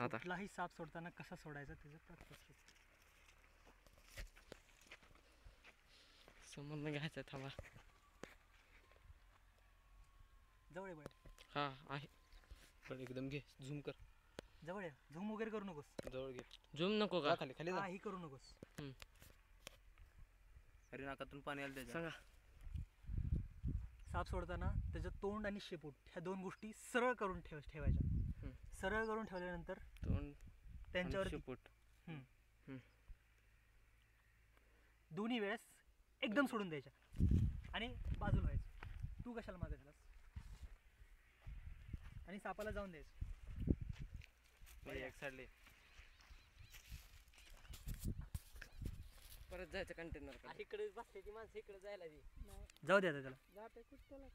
आता कुठलाही साप सोडताना कसा सोडायचा त्याचं प्रॅक्टिस. समोर घ्यायचं. थांबा. जवळ आहे बळ. हा आहे. पण एकदम घे. झूम कर. जवळ आहे. झूम वगैरे करू नकोस. जवळ घे. झूम नको का? खाली खाली काही करू नकोस. अरे नाकातून पाणी आलं त्याच्या. सांगा. साप सोडताना त्याचं तोंड आणि शेपूट ह्या दोन गोष्टी सरळ करून ठेवायच्या. सरळ करून ठेवल्यानंतर तोंड त्यांच्यावर शेपूट दोन्ही वेळेस एकदम सोडून द्यायच्या आणि बाजूला व्हायचं. तू कशाला मागे झालास आणि सापाला जाऊन द्यायचं. एक साडले परत जायचं कंटेनर. इकडे बसल्याची माणसं इकडे जायला जाऊ द्या त्याला. जाते कुठं